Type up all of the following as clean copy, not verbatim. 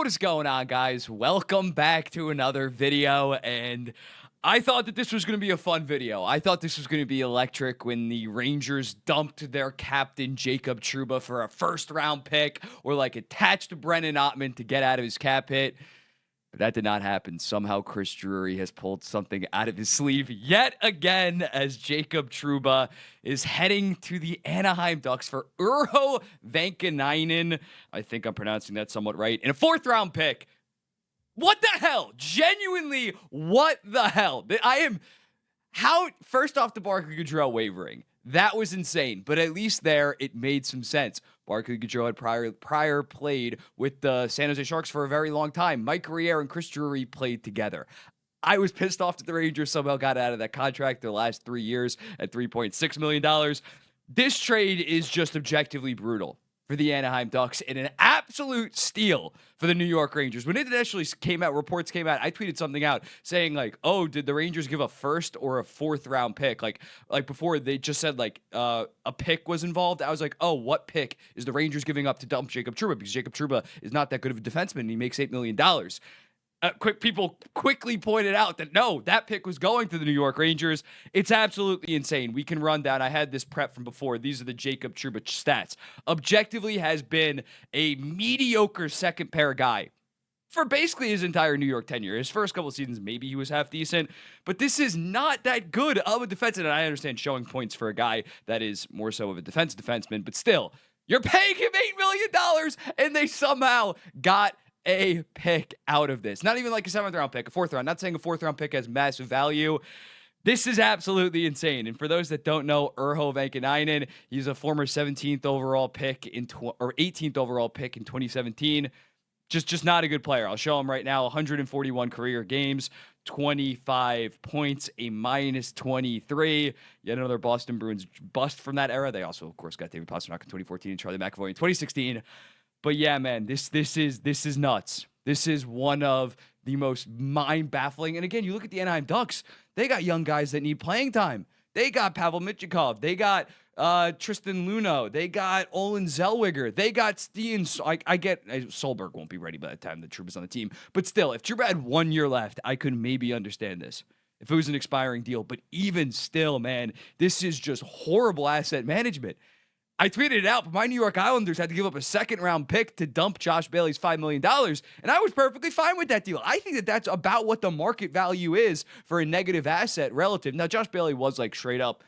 What is going on, guys? Welcome back to another video, and I thought that this was going to be a fun video. I thought this was going to be electric when the Rangers dumped their captain, Jacob Trouba, for a first-round pick, or like attached Brennan Ottman to get out of his cap hit. But that did not happen. Somehow Chris Drury has pulled something out of his sleeve yet again as Jacob Trouba is heading to the Anaheim Ducks for Urho Vankanainen. I think I'm pronouncing that somewhat right. And a fourth-round pick. What the hell? Genuinely, what the hell? First off, the Barclay Goodrow wavering. That was insane, but at least there, it made some sense. Barclay Goodrow had prior played with the San Jose Sharks for a very long time. Mike Guerriere and Chris Drury played together. I was pissed off that the Rangers somehow got out of that contract their last 3 years at $3.6 million. This trade is just objectively brutal for the Anaheim Ducks and an absolute steal for the New York Rangers. When it initially reports came out, I tweeted something out saying like, oh, did the Rangers give a first or a fourth round pick? Like before they just said like a pick was involved. I was like, oh, what pick is the Rangers giving up to dump Jacob Trouba? Because Jacob Trouba is not that good of a defenseman and he makes $8 million. People quickly pointed out that no, that pick was going to the New York Rangers. It's absolutely insane. We can run down. I had this prep from before. These are the Jacob Trouba stats. Objectively has been a mediocre second pair guy for basically his entire New York tenure. His first couple of seasons, maybe he was half decent, but this is not that good of a defenseman. And I understand showing points for a guy that is more so of a defenseman, but still, you're paying him $8 million and they somehow got a pick out of this. Not even like a 7th round pick, a 4th round. Not saying a 4th round pick has massive value. This is absolutely insane. And for those that don't know, Urho Vankanainen, he's a former 17th overall pick or 18th overall pick in 2017. Just not a good player. I'll show him right now. 141 career games, 25 points, a -23. Yet another Boston Bruins bust from that era. They also, of course, got David Pastrnak in 2014 and Charlie McAvoy in 2016. But yeah, man, this is nuts. This is one of the most mind-baffling. And again, you look at the Anaheim Ducks, they got young guys that need playing time. They got Pavel Michikov. They got Tristan Luneau. They got Olin Zellweger. They got Steen. I get Solberg won't be ready by the time the Trouba's on the team. But still, if Trouba had 1 year left, I could maybe understand this. If it was an expiring deal. But even still, man, this is just horrible asset management. I tweeted it out, but my New York Islanders had to give up a 2nd round pick to dump Josh Bailey's $5 million, and I was perfectly fine with that deal. I think that that's about what the market value is for a negative asset relative. Now, Josh Bailey was like straight up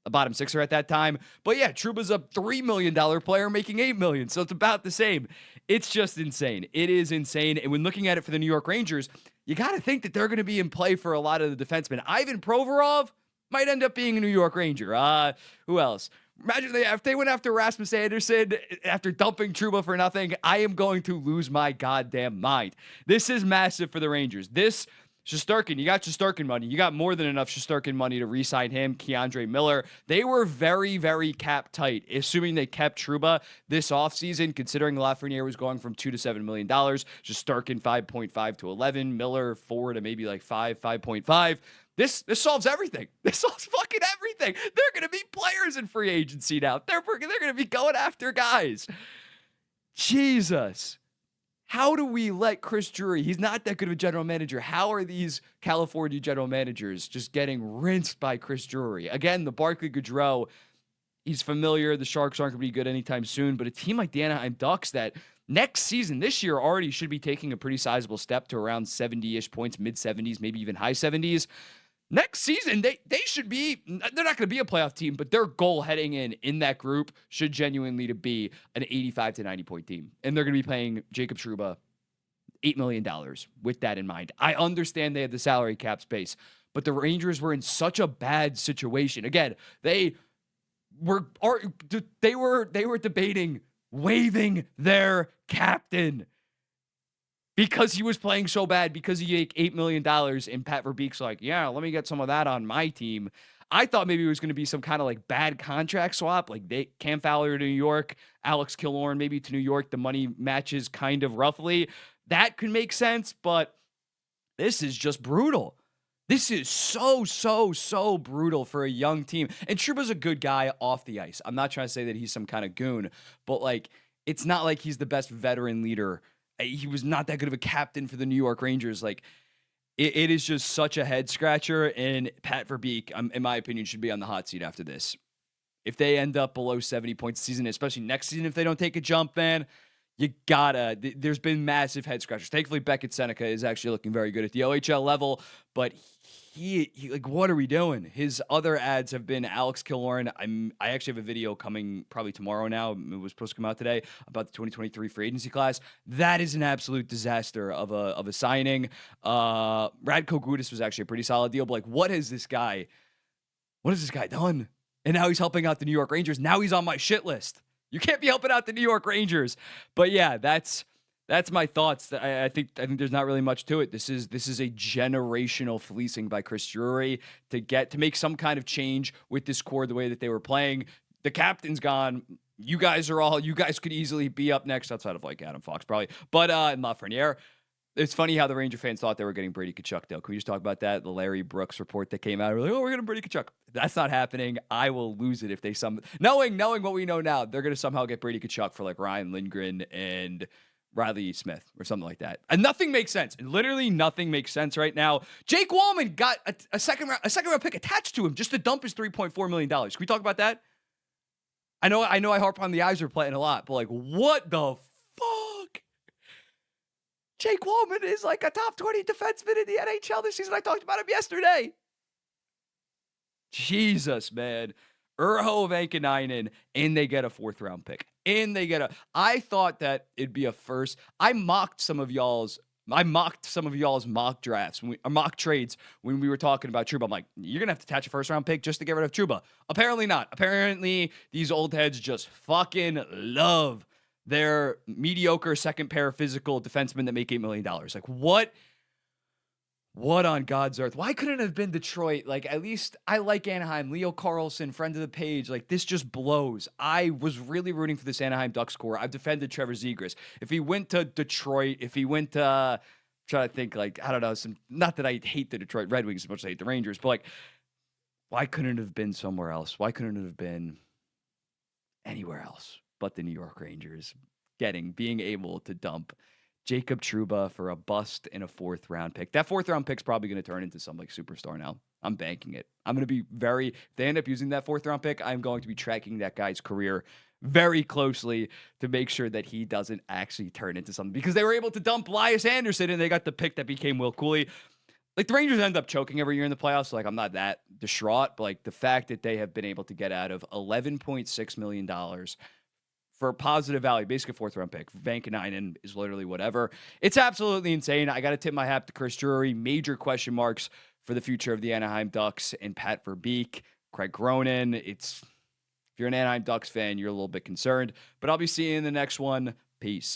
a bottom sixer at that time, but yeah, Trouba's a $3 million player making $8 million, so it's about the same. It's just insane. It is insane, and when looking at it for the New York Rangers, you got to think that they're going to be in play for a lot of the defensemen. Ivan Provorov might end up being a New York Ranger. Who else? Imagine if they went after Rasmus Anderson after dumping Trouba for nothing. I am going to lose my goddamn mind. This is massive for the Rangers. This, Shesterkin, you got Shesterkin money. You got more than enough Shesterkin money to re-sign him, Keandre Miller. They were very, very cap tight, assuming they kept Trouba this offseason, considering Lafreniere was going from $2 to $7 million. Shesterkin 5.5 to 11, Miller 4 to maybe like 5.5. This solves everything. This solves fucking everything. They're going to be players in free agency now. They're going to be going after guys. Jesus. How do we let Chris Drury? He's not that good of a general manager. How are these California general managers just getting rinsed by Chris Drury? Again, the Barclay Goodrow, he's familiar. The Sharks aren't going to be good anytime soon. But a team like the Anaheim Ducks that next season, this year, already should be taking a pretty sizable step to around 70-ish points, mid-70s, maybe even high 70s. Next season, they should be, they're not going to be a playoff team, but their goal heading in that group should genuinely to be an 85 to 90 point team. And they're going to be paying Jacob Trouba $8 million with that in mind. I understand they had the salary cap space, but the Rangers were in such a bad situation. Again, they were debating waiving their captain because he was playing so bad, because he made $8 million, and Pat Verbeek's like, yeah, let me get some of that on my team. I thought maybe it was going to be some kind of like bad contract swap, like Cam Fowler to New York, Alex Killorn maybe to New York. The money matches kind of roughly. That could make sense, but this is just brutal. This is so brutal for a young team. And Trouba's a good guy off the ice. I'm not trying to say that he's some kind of goon, but like, it's not like he's the best veteran leader He was not that good of a captain for the New York Rangers. Like, it is just such a head scratcher. And Pat Verbeek, in my opinion, should be on the hot seat after this. If they end up below 70 points a season, especially next season, if they don't take a jump, man, you gotta. There's been massive head scratchers. Thankfully, Beckett Seneca is actually looking very good at the OHL level, but he like, what are we doing? His other ads have been Alex Killorn. I actually have a video coming probably tomorrow now. It was supposed to come out today about the 2023 free agency class. That is an absolute disaster of a signing. Radko Gudas was actually a pretty solid deal, but like, what has this guy done? And now he's helping out the New York Rangers. Now he's on my shit list. You can't be helping out the New York Rangers. But yeah, that's my thoughts. I think there's not really much to it. This is a generational fleecing by Chris Drury to make some kind of change with this core the way that they were playing. The captain's gone. You guys could easily be up next outside of like Adam Fox probably. But and Lafreniere. It's funny how the Ranger fans thought they were getting Brady Tkachuk, though. Can we just talk about that? The Larry Brooks report that came out. We're like, oh, we're getting Brady Tkachuk. That's not happening. I will lose it if they knowing what we know now, they're going to somehow get Brady Tkachuk for like Ryan Lindgren and Riley Smith or something like that. And nothing makes sense. Literally nothing makes sense right now. Jake Wallman got a second round pick attached to him just to dump his $3.4 million. Can we talk about that? I know I harp on the Yzer playing a lot, but like, what the fuck? Jake Wallman is like a top 20 defenseman in the NHL this season. I talked about him yesterday. Jesus, man. Urho Vankanainen, and they get a 4th round pick. I thought that it'd be a first. I mocked some of y'all's mock drafts, mock trades when we were talking about Trouba. I'm like, you're going to have to attach a 1st round pick just to get rid of Trouba. Apparently not. Apparently these old heads just fucking love their mediocre second pair physical defensemen that make $8 million. Like, what on God's earth? Why couldn't it have been Detroit? Like, at least I like Anaheim. Leo Carlson, friend of the page. Like, this just blows. I was really rooting for this Anaheim Ducks core. I've defended Trevor Zegras. If he went to Detroit, if he went to, trying to think, like, I don't know, not that I hate the Detroit Red Wings as much as I hate the Rangers, but like, why couldn't it have been somewhere else? Why couldn't it have been anywhere else but the New York Rangers being able to dump Jacob Trouba for a bust and a 4th round pick? That 4th round pick's probably going to turn into some like superstar now. I'm banking it. I'm going to be if they end up using that 4th round pick, I'm going to be tracking that guy's career very closely to make sure that he doesn't actually turn into something, because they were able to dump Elias Anderson and they got the pick that became Will Cooley. Like, the Rangers end up choking every year in the playoffs, so like, I'm not that distraught, but like, the fact that they have been able to get out of $11.6 million for positive value, basically a 4th round pick. Vankanainen is literally whatever. It's absolutely insane. I got to tip my hat to Chris Drury. Major question marks for the future of the Anaheim Ducks and Pat Verbeek, Craig Cronin. If you're an Anaheim Ducks fan, you're a little bit concerned, but I'll be seeing you in the next one. Peace.